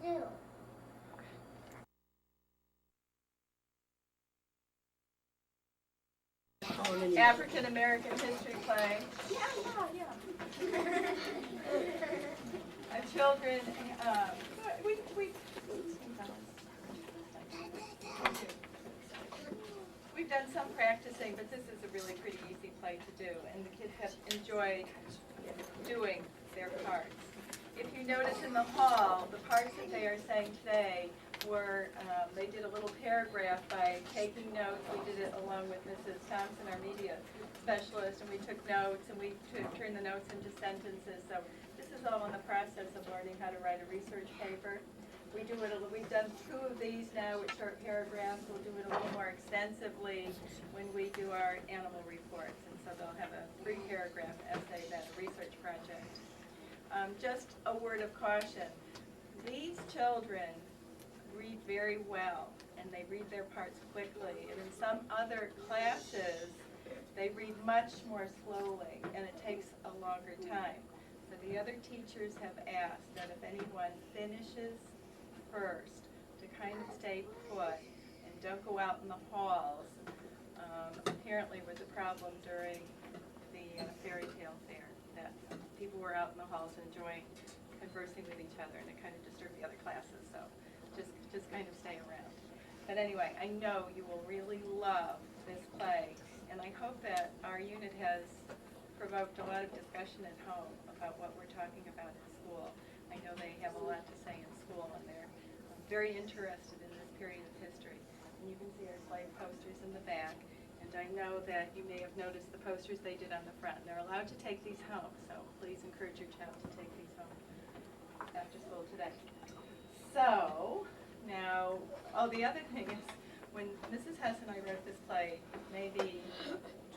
Zoo. African American history play. Children, we've done some practicing, but this is a really pretty easy play to do, and the kids have enjoyed doing their parts. If you notice in the hall, the parts that they are saying today were, they did a little paragraph by taking notes. We did it along with Mrs. Thompson, our media specialist, and we took notes and we turned the notes into sentences. So this is all in the process of learning how to write a research paper. We do it. We've done 2 of these now with short paragraphs. We'll do it a little more extensively when we do our animal reports, and so they'll have a 3-paragraph essay about a research project. Just a word of caution. These children read very well, and they read their parts quickly. And in some other classes, they read much more slowly, and it takes a longer time. So the other teachers have asked that if anyone finishes first, to kind of stay put and don't go out in the halls. Apparently was a problem during the fairy tale fair, that people were out in the halls enjoying conversing with each other, and it kind of disturbed the other classes. So just kind of stay around. But anyway, I know you will really love this play, and I hope that our unit has provoked a lot of discussion at home about what we're talking about in school. I know they have a lot to say in school, and they're very interested in this period of history. And you can see our slide posters in the back, and I know that you may have noticed the posters they did on the front. They're allowed to take these home, so please encourage your child to take these home after school today. So, now, the other thing is, when Mrs. Hess and I wrote this play, maybe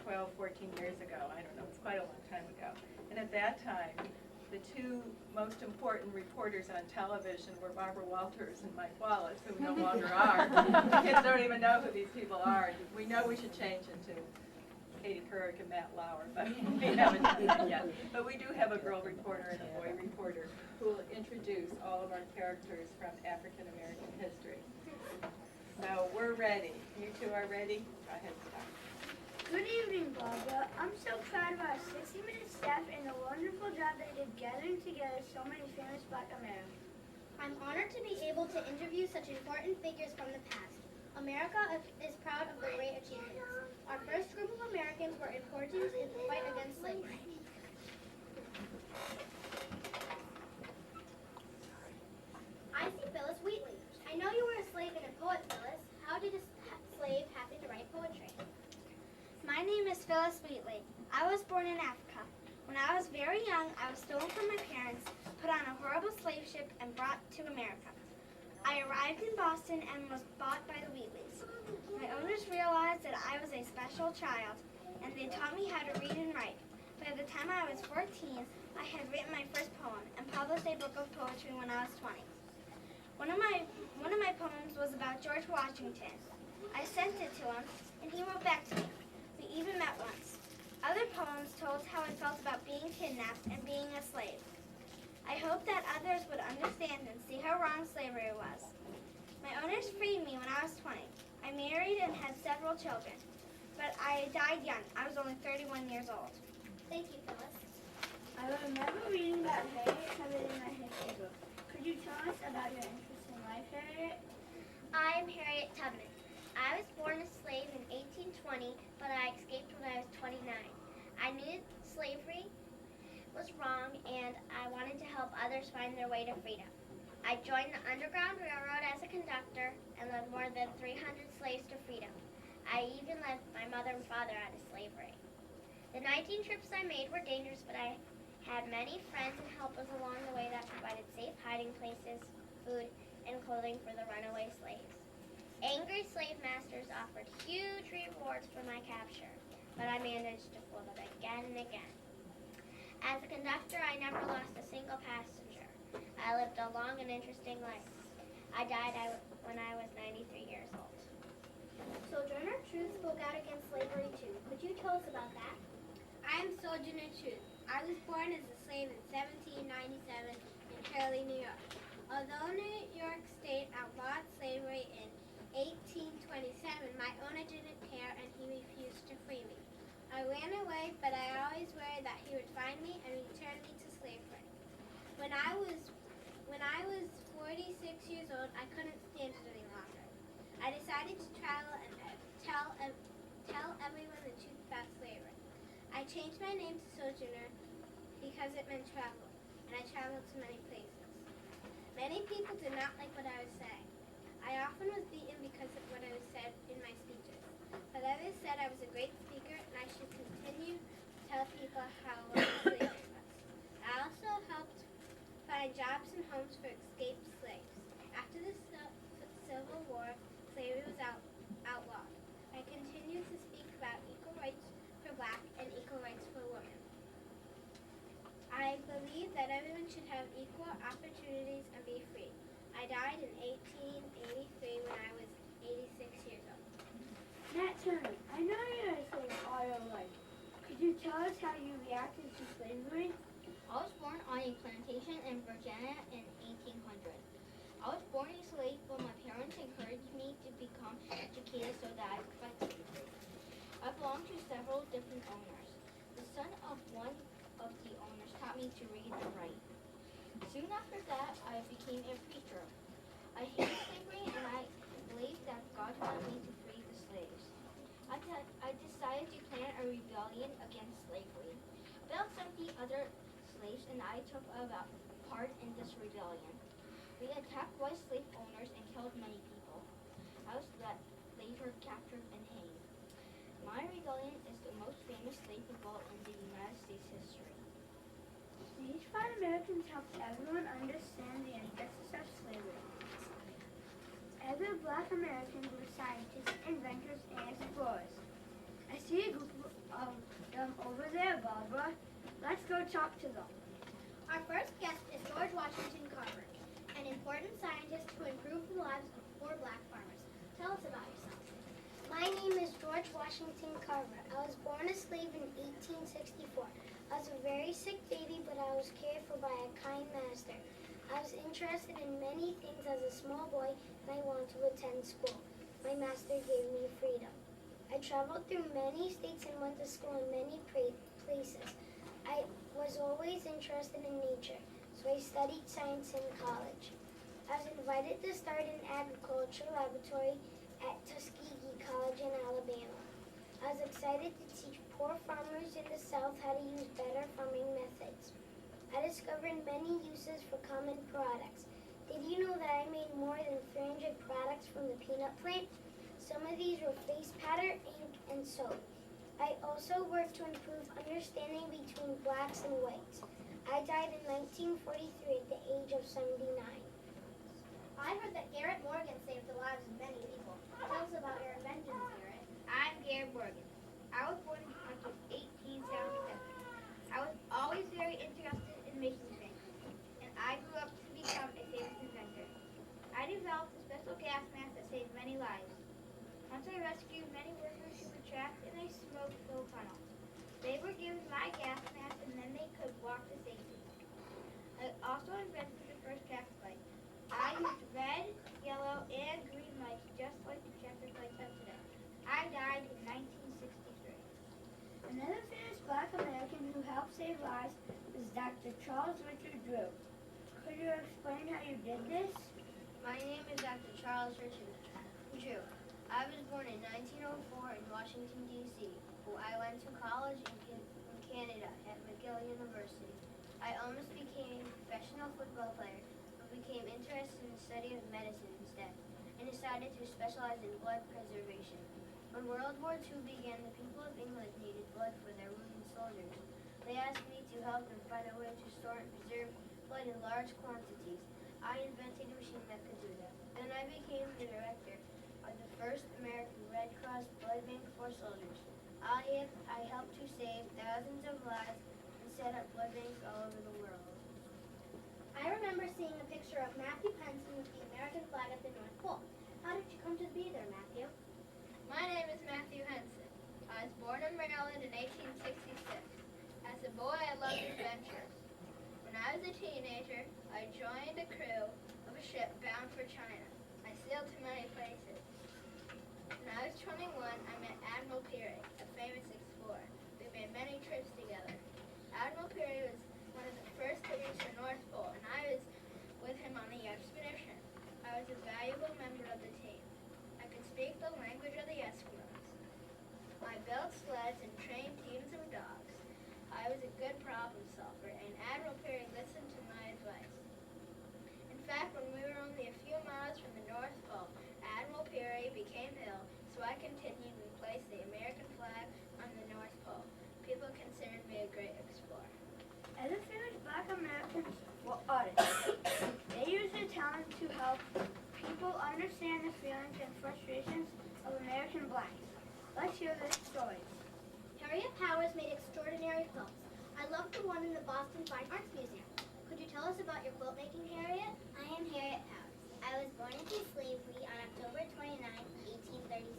12, 14 years ago, I don't know, it's quite a long time ago, and at that time, the 2 most important reporters on television were Barbara Walters and Mike Wallace, who no longer are. The kids don't even know who these people are. We know we should change it to Katie Couric and Matt Lauer, but we haven't done that yet. But we do have a girl reporter and a boy reporter who will introduce all of our characters from African American history. So we're ready. You 2 are ready? Go ahead, Scott. Good evening, Barbara. I'm so proud of our 60-minute staff and the wonderful job they did gathering together so many famous Black Americans. I'm honored to be able to interview such important figures from the past. America is proud of their great achievements. Our first group of Americans were important in the fight against slavery. I see Phyllis Wheatley. I know you were a slave and a poet, Phyllis. How did a slave happen to write poetry? My name is Phyllis Wheatley. I was born in Africa. When I was very young, I was stolen from my parents, put on a horrible slave ship, and brought to America. I arrived in Boston and was bought by the Wheatleys. My owners realized that I was a special child, and they taught me how to read and write. By the time I was 14, I had written my first poem and published a book of poetry when I was 20. One of my poems was about George Washington. I sent it to him, and he wrote back to me. We even met once. Other poems told how I felt about being kidnapped and being a slave. I hope that others would understand and see how wrong slavery was. My owners freed me when I was 20. I married and had several children, but I died young. I was only 31 years old. Thank you, Phyllis. I remember reading about Harriet Tubman in my history book. Could you tell us about your interest in life, Harriet? I'm Harriet Tubman. I was born a slave in 1820, but I escaped when I was 29. I knew slavery was wrong, and I wanted to help others find their way to freedom. I joined the Underground Railroad as a conductor and led more than 300 slaves to freedom. I even led my mother and father out of slavery. The 19 trips I made were dangerous, but I had many friends and helpers along the way that provided safe hiding places, food, and clothing for the runaway slaves. Angry slave masters offered huge rewards for my capture, but I managed to fool them again and again. As a conductor, I never lost a single passenger. I lived a long and interesting life. I died when I was 93 years old. Sojourner Truth spoke out against slavery too. Could you tell us about that? I am Sojourner Truth. I was born as a slave in 1797 in Hurley, New York. Although New York State outlawed slavery in 1827, my owner didn't care and he refused to free me. I ran away, but I always worried that he would find me and return me to slavery. When I was 46 years old, I couldn't stand it any longer. I decided to travel and tell everyone the truth about slavery. I changed my name to Sojourner because it meant traveler, and I traveled to many places. Many people did not like what I was saying. I often was beaten because of what I said in my speeches, but others said I was a great speaker and I should continue to tell people how slavery was. I also helped find jobs and homes for escaped slaves. After the Civil War, slavery was outlawed. I continued to speak about equal rights for black and equal rights for women. I believe that everyone should have equal opportunities and be free. I died in 1883 when I was 86 years old. Nat Turner, I know you're a slave all your life. Could you tell us how you reacted to slavery? I was born on a plantation in Virginia in 1800. I was born a slave, but my parents encouraged me to become educated so that I could fight slavery. I belonged to several different owners. The son of one of the owners taught me to read and write. Soon after that, I became a preacher. I hated slavery and I believed that God wanted me to free the slaves. I decided to plan a rebellion against slavery. About 70 other slaves and I took part in this rebellion. We attacked white slave owners and killed many people. I was later captured and hanged. My rebellion is the most famous slave revolt in the United States history. These fine Americans helped everyone understand the injustice of slavery. Other black Americans were scientists, inventors, and explorers. I see a group of them over there, Barbara. Let's go talk to them. Our first guest is George Washington Carver, an important scientist who improved the lives of poor black farmers. Tell us about yourself. My name is George Washington Carver. I was born a slave in 1864. I was a very sick baby, but I was cared for by a kind master. I was interested in many things as a small boy, and I wanted to attend school. My master gave me freedom. I traveled through many states and went to school in many places. I was always interested in nature, so I studied science in college. I was invited to start an agriculture laboratory at Tuskegee College in Alabama. I was excited to teach poor farmers in the South how to use better farming methods. I discovered many uses for common products. Did you know that I made more than 300 products from the peanut plant? Some of these were face powder, ink, and soap. I also worked to improve understanding between blacks and whites. I died in 1943 at the age of 79. I heard that Garrett Morgan saved the lives of many people. Tell us about your inventions, Garrett. I'm Garrett Morgan. I was born in Kentucky in 1877. I was always very interested in making things, and I grew up to become a famous inventor. I developed a special gas mask that saved many lives. Once I rescued many workers who were trapped in a smoke-filled tunnel. They were given my gas mask and then they could walk to safety. I also invented the first traffic light. I used red, yellow, and green lights just like the traffic lights of today. I died in 1963. Another famous black American who helped save lives was Dr. Charles Richard Drew. Could you explain how you did this? My name is Dr. Charles Richard Drew. I was born in 1904 in Washington, D.C., where I went to college in Canada at McGill University. I almost became a professional football player, but became interested in the study of medicine instead, and decided to specialize in blood preservation. When World War II began, the people of England needed blood for their wounded soldiers. They asked me to help them find a way to store and preserve blood in large quantities. I invented a machine that could do that, and I became the director of the first American Red Cross blood bank for soldiers. I helped to save thousands of lives and set up blood banks all over the world. I remember seeing a picture of Matthew Penson with the American flag at the North Pole. How did you come to be there, Matthew? My name is Matthew Henson. I was born in Maryland in 1866. As a boy, I loved adventures. When I was a teenager, I joined a crew help people understand the feelings and frustrations of American blacks. Let's hear their stories. Harriet Powers made extraordinary quilts. I love the one in the Boston Fine Arts Museum. Could you tell us about your quilt making, Harriet? I am Harriet Powers. I was born into slavery on October 29, 1837.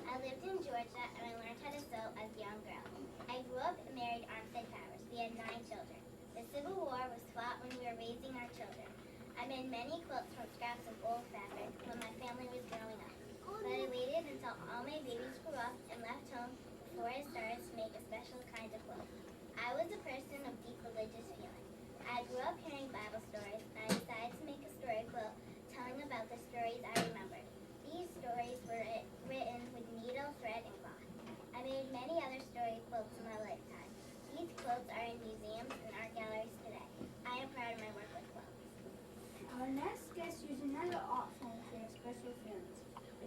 I lived in Georgia and I learned how to sew as a young girl. I grew up and married Armstead Powers. We had 9 children. The Civil War was fought when we were raising our children. I made many quilts from scraps of old fabric when my family was growing up. But I waited until all my babies grew up and left home before I started to make a special kind of quilt. I was a person of deep religious feeling. I grew up hearing Bible stories and I decided to make a story quilt telling about the stories I remembered. These stories were written with needle, thread, and cloth. I made many other story quilts in my lifetime. These quilts are in museums and art galleries today. I am proud of my work with quilts. Our next guest used another art form for your special films.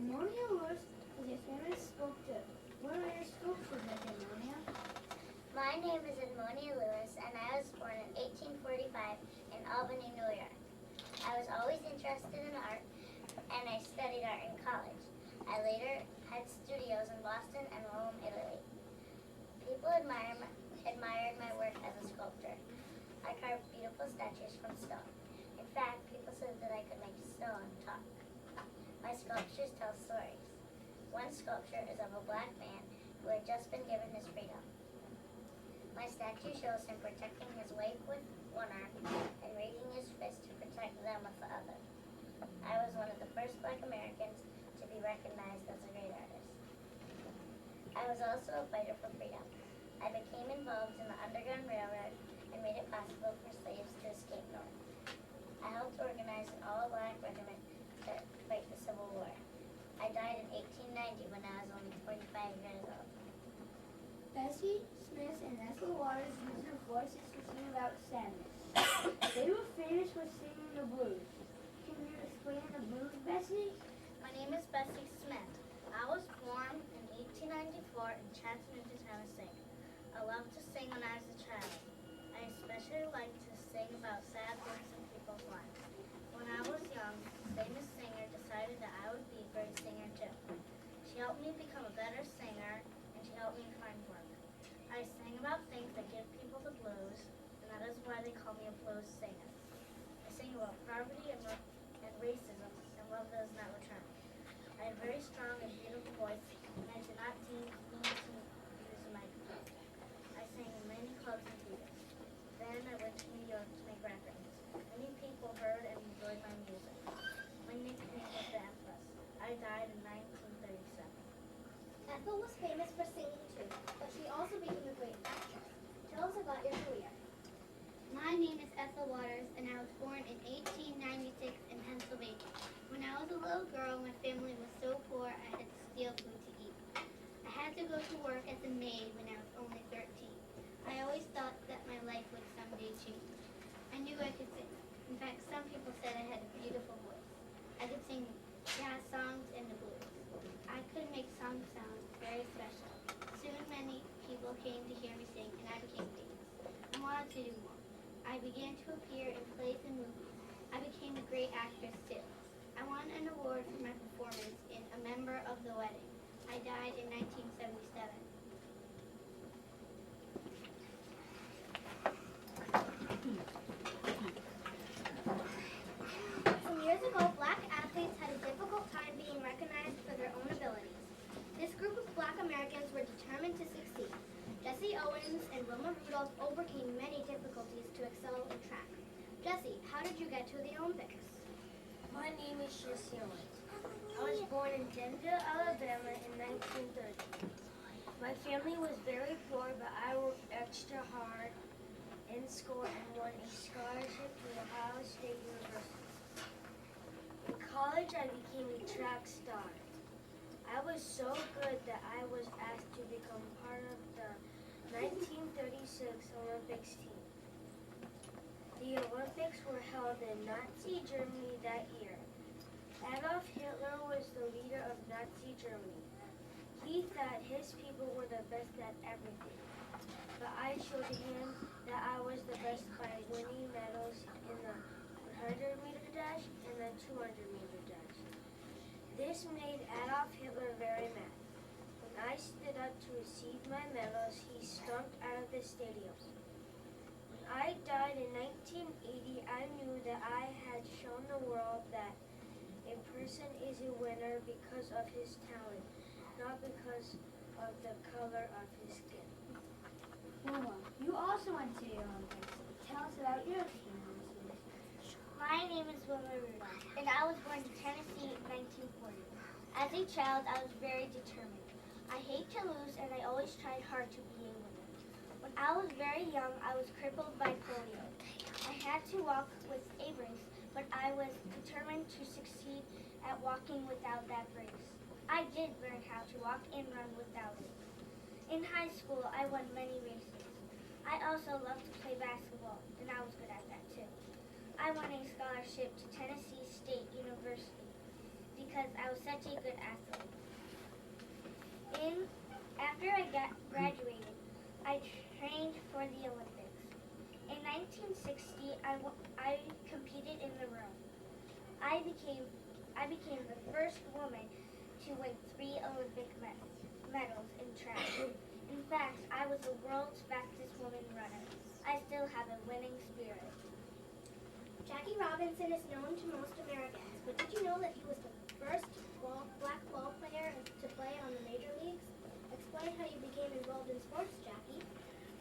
Ammonia Lewis was a famous sculptor. What are your sculptures like, Ammonia? My name is Edmonia Lewis, and I was born in 1845 in Albany, New York. I was always interested in art, and I studied art in college. I later had studios in Boston and Rome, Italy. People admired my work as a sculptor. I carved beautiful statues from stone. In fact, people said that I could make stone talk. My sculptures tell stories. One sculpture is of a black man who had just been given his freedom. My statue shows him protecting his wife with one arm and raising his fist to protect them with the other. I was one of the first Black Americans to be recognized as a great artist. I was also a fighter for freedom. I became involved in the Underground Railroad and made it possible for slaves to escape north. I helped organize an all-black regiment to fight the Civil War. I died in 1890 when I was only 25 years old. Bessie Smith and Ethel Waters used their voices to sing about sadness. They were famous for singing the blues. Can you explain the blues, Bessie? My name is Bessie Smith. I was born in 1894 in Chattanooga, Tennessee. I loved to sing when I was a child. I especially liked to sing about sad things in people's lives. When I was young, a famous singer decided that I would be a great singer too. She helped me become a better singer, and she helped me find work. I sing about things that give people the blues, and that is why they call me a blues singer. I sing about poverty and racism, and love that is not returned. I have a very strong and beautiful voice, and I do not need to use a microphone. I sang in many clubs and theaters. Then I went to New York to make records. Many people heard and enjoyed my music. My nickname was the Empress. I died in 1937. Ethel was famous for singing too, but she also became a great actress. Tell us about your career. My name is Ethel Waters, and I was born in 1896 in Pennsylvania. When I was a little girl, my family was so poor I had to steal food to eat. I had to go to work as a maid when I was only 13. I always thought that my life would someday change. I knew I could sing. In fact, some people said I had a beautiful voice. I could sing jazz songs and the blues. I could make songs sound very special. Soon many people came to hear me sing, and I became famous. I wanted to do more. I began to appear in plays and movies. I became a great actress too. I won an award for my performance in A Member of the Wedding. I died in 1977. Some years ago, black athletes had a difficult time being recognized for their own abilities. This group of black Americans were determined to succeed. Jesse Owens and Wilma Rudolph overcame many difficulties to excel in track. Jesse, how did you get to the Olympics? My name is Jesse Owens. I was born in Denville, Alabama in 1930. My family was very poor, but I worked extra hard in school and won a scholarship to Ohio State University. In college, I became a track star. I was so good that I was asked to become part of the 1936 Olympics team. The Olympics were held in Nazi Germany that year. Adolf Hitler was the leader of Nazi Germany. He thought his people were the best at everything. But I showed him that I was the best by winning medals in the 100-meter dash and the 200-meter dash. This made Adolf Hitler very mad. When I stood up to receive my medals, he stomped out of the stadium. When I died in 1980, I knew that I had shown the world that a person is a winner because of his talent, not because of the color of his skin. Wilma, you also went to the Olympics. Tell us about your experiences. My name is Wilma Rudolph, and I was born in Tennessee in 1940. As a child, I was very determined. I hate to lose, and I always tried hard to be a winner. When I was very young, I was crippled by polio. I had to walk with a brace, but I was determined to succeed at walking without that brace. I did learn how to walk and run without it. In high school, I won many races. I also loved to play basketball, and I was good at that too. I won a scholarship to Tennessee State University because I was such a good athlete. After I graduated, I trained for the Olympics. In 1960, I competed in the row. I became the first woman to win 3 Olympic medals in track. In fact, I was the world's fastest woman runner. I still have a winning spirit. Jackie Robinson is known to most Americans, but did you know that he was the first black ball player to play on the major leagues? Explain how you became involved in sports, Jackie.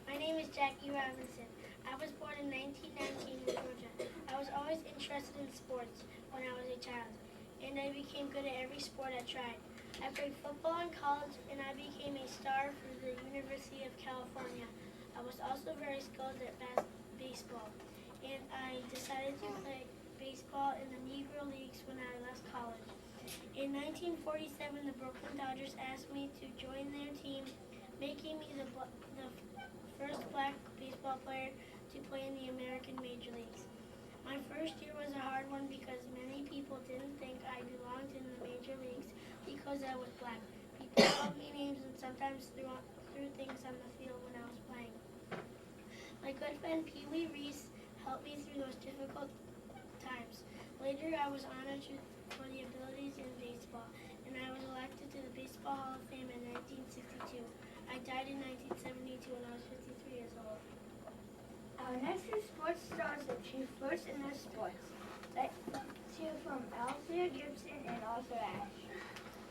My name is Jackie Robinson. I was born in 1919 in Georgia. I was always interested in sports when I was a child, and I became good at every sport I tried. I played football in college, and I became a star for the University of California. I was also very skilled at baseball, and I decided to play baseball in the Negro Leagues when I left college. In 1947, the Brooklyn Dodgers asked me to join their team, making me the first black baseball player to play in the American Major Leagues. My first year was a hard one because many people didn't think I belonged in the Major Leagues because I was black. People called me names and sometimes threw things on the field when I was playing. My good friend Pee Wee Reese helped me through those difficult times. Later, I was honored for the abilities in baseball, and I was elected to the Baseball Hall of Fame in 1962. I died in 1972 when I was 53 years old. Our next 2 sports stars achieved first in their sports. Let's hear from Althea Gibson and Arthur Ashe.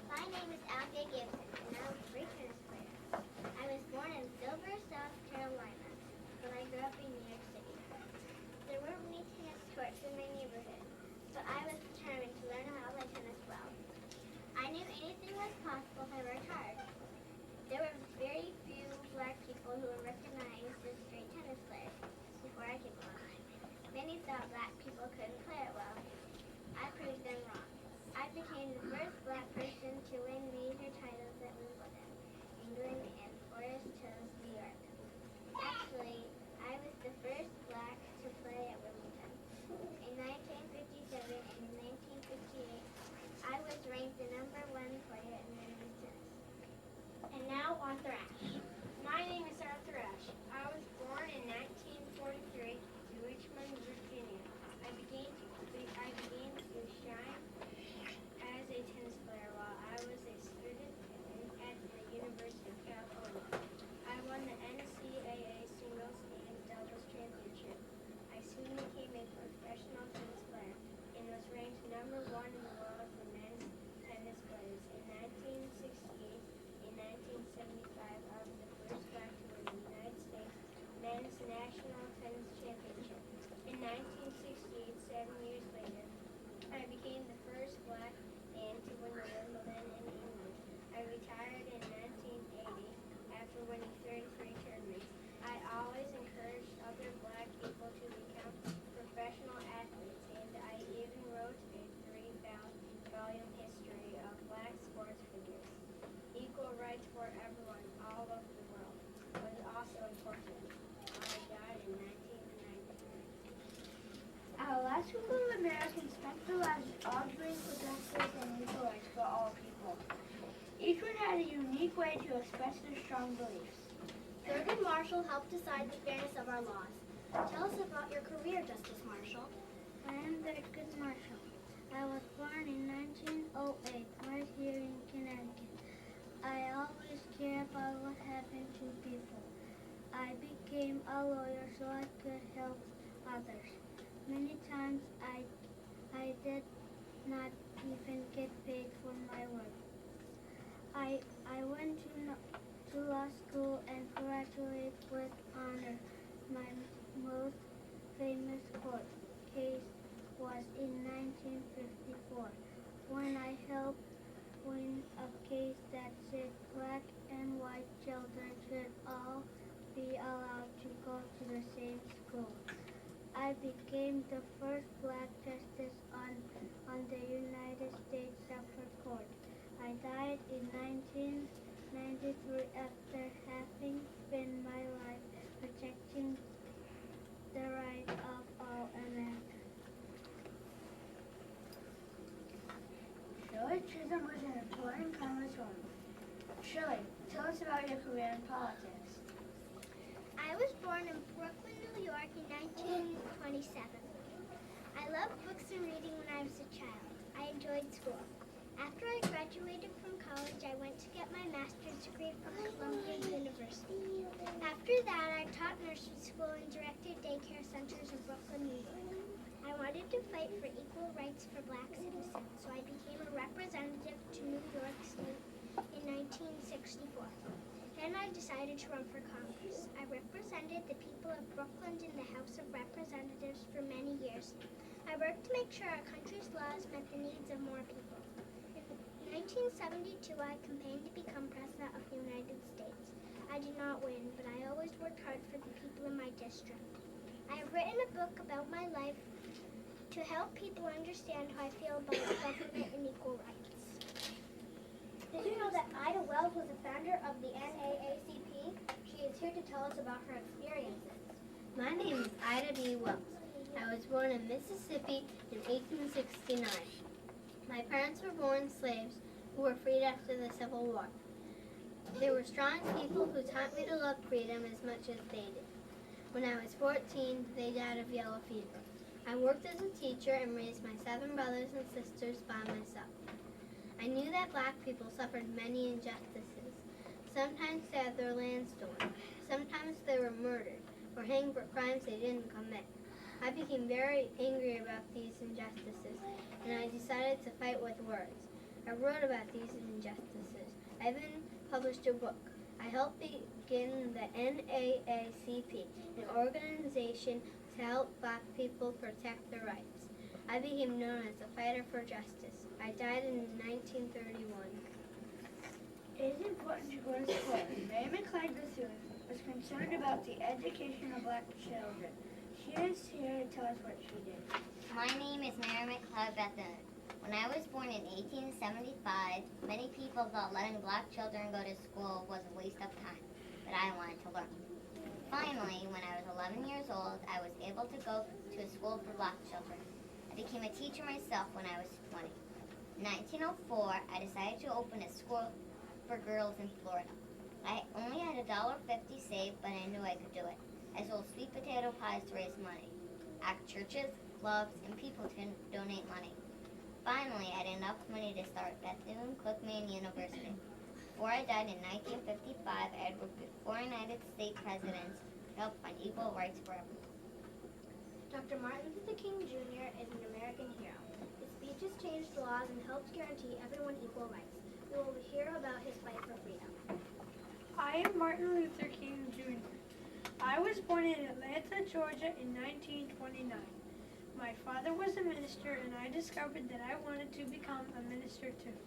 My name is Althea Gibson, and I was a great tennis player. I was born in Silver, South Carolina, but I grew up in New York City. There weren't many tennis courts in my neighborhood, but I was determined to learn how to play tennis well. I knew anything was possible if I worked hard. There were very few black people who were recognized as great tennis players before I came along. Many thought black people couldn't play it well. I proved them wrong. I became the first black person to win major titles at Wimbledon, England, and Forest Hills, New York. Actually, I was the first black to play at Wimbledon. In 1957 and in 1958, I was ranked the #1 player in women's tennis. And now, Arthur Ashe. My name is Arthur Ashe. I was born in 1943 in Richmond, Virginia. I began to shine as a tennis player while I was a student at the University of California. I won the NCAA singles and doubles championship. I soon became a professional tennis player and was ranked #1 in the world for men's tennis players. In 1968 and 1975, I was the first black to win the United States men's national tennis championship. In 1968, 7 years later, I became the first black man to win the Wimbledon in England. I retired in 1980 after winning 33 tournaments. I always encouraged other black people to become professional athletes, and I even wrote a 3-volume history of black sports figures. Equal rights for everyone all over the world was also important. I died in 1993. Our last group of Americans spent their lives arguing for justice and equal rights for all people. Each one had a unique way to express their strong beliefs. Thurgood Marshall helped decide the fairness of our laws. Tell us about your career, Justice Marshall. I am Beckus Marshall. I was born in 1908, right here in Connecticut. I always care about what happened to people. I became a lawyer so I could help others. Many times I did not even get paid for my work. I went to law school and graduated with honor. My most famous court case was in 1954 when I helped win a case that said black and white children should all be allowed to go to the same school. I became the first black justice on the United States Supreme Court. I died in 1993 after having spent my life protecting the rights of all Americans. Shirley Chisholm was an important congresswoman. Shirley, tell us about your career in politics. I was born in Brooklyn, New York in 1927. I loved books and reading when I was a child. I enjoyed school. After I graduated from college, I went to get my master's degree from Columbia University. After that, I taught nursery school and directed daycare centers in Brooklyn, New York. I wanted to fight for equal rights for black citizens, so I became a representative to New York State in 1964. Then I decided to run for Congress. I represented the people of Brooklyn in the House of Representatives for many years. I worked to make sure our country's laws met the needs of more people. In 1972, I campaigned to become President of the United States. I did not win, but I always worked hard for the people in my district. I have written a book about my life to help people understand how I feel about government and equal rights. Did you know that Ida Wells was the founder of the NAACP? She is here to tell us about her experiences. My name is Ida B. Wells. I was born in Mississippi in 1869. My parents were born slaves who were freed after the Civil War. They were strong people who taught me to love freedom as much as they did. When I was 14, they died of yellow fever. I worked as a teacher and raised my 7 brothers and sisters by myself. I knew that black people suffered many injustices. Sometimes they had their land stolen. Sometimes they were murdered or hanged for crimes they didn't commit. I became very angry about these injustices, and I decided to fight with words. I wrote about these injustices. I even published a book. I helped begin the NAACP, an organization to help black people protect their rights. I became known as a fighter for justice. I died in 1931. It is important to go to school. Mary McLeod Bethune was concerned about the education of black children. She is here to tell us what she did. My name is Mary McLeod Bethune. When I was born in 1875, many people thought letting black children go to school was a waste of time, but I wanted to learn. Finally, when I was 11 years old, I was able to go to a school for black children. I became a teacher myself when I was 20. In 1904, I decided to open a school for girls in Florida. I only had $1.50 saved, but I knew I could do it. I sold sweet potato pies to raise money. Asked churches, clubs, and people to donate money. Finally, I had enough money to start Bethune-Cookman University. Before I died in 1955, I had worked with 4 United States presidents to help find equal rights for everyone. Dr. Martin Luther King Jr. is an American hero. His speeches changed laws and helped guarantee everyone equal rights. We will hear about his fight for freedom. I am Martin Luther King Jr. I was born in Atlanta, Georgia in 1929. My father was a minister, and I discovered that I wanted to become a minister too.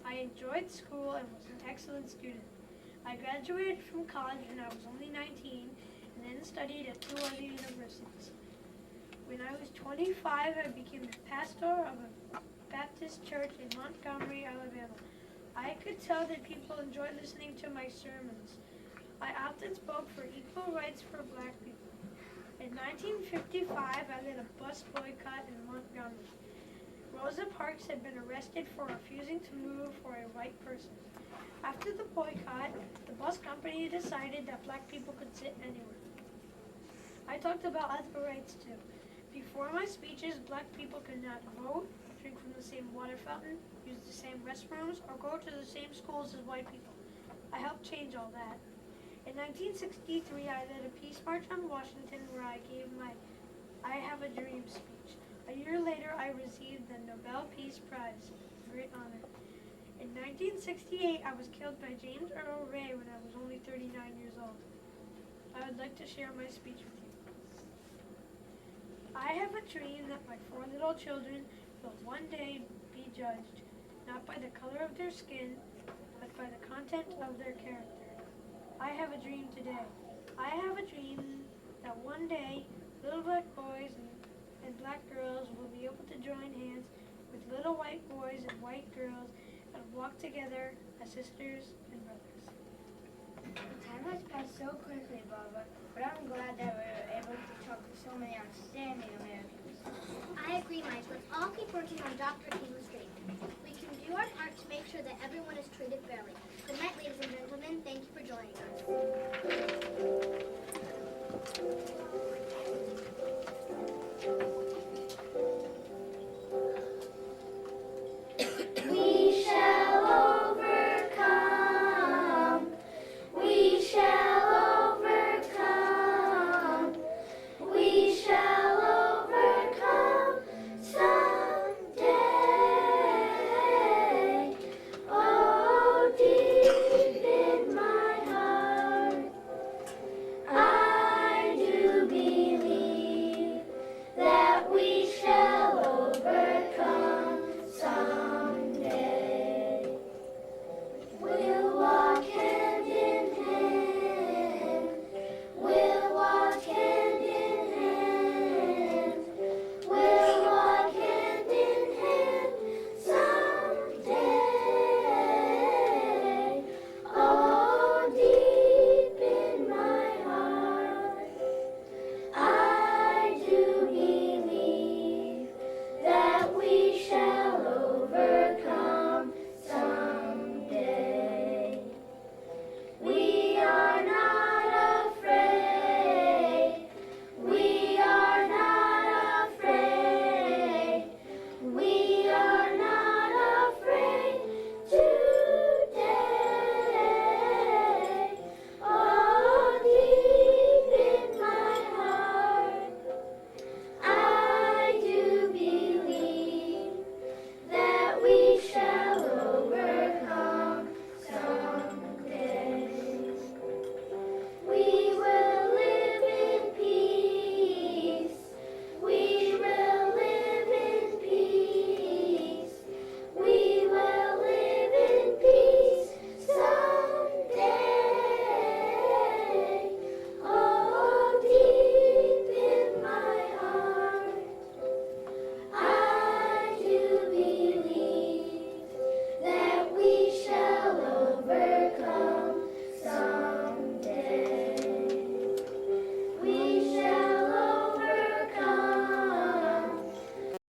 I enjoyed school and was an excellent student. I graduated from college when I was only 19 and then studied at 2 other universities. When I was 25, I became the pastor of a Baptist church in Montgomery, Alabama. I could tell that people enjoyed listening to my sermons. I often spoke for equal rights for black people. In 1955, I led a bus boycott in Montgomery. Rosa Parks had been arrested for refusing to move for a white person. After the boycott, the bus company decided that black people could sit anywhere. I talked about other rights too. Before my speeches, black people could not vote, drink from the same water fountain, use the same restrooms, or go to the same schools as white people. I helped change all that. In 1963, I led a peace march on Washington where I gave my I Have a Dream speech. A year later, I received the Nobel Peace Prize. Great honor. In 1968, I was killed by James Earl Ray when I was only 39 years old. I would like to share my speech with you. I have a dream that my 4 little children will one day be judged, not by the color of their skin, but by the content of their character. I have a dream today. I have a dream that one day little black boys and black girls will be able to join hands with little white boys and white girls and walk together as sisters and brothers. Time has passed so quickly, Barbara, but I'm glad that we were able to talk to so many outstanding Americans. I agree, Mike. Let's all keep working on Dr. King's dream. We can do our part to make sure that everyone is treated fairly. Good night, ladies and gentlemen. Thank you for joining us.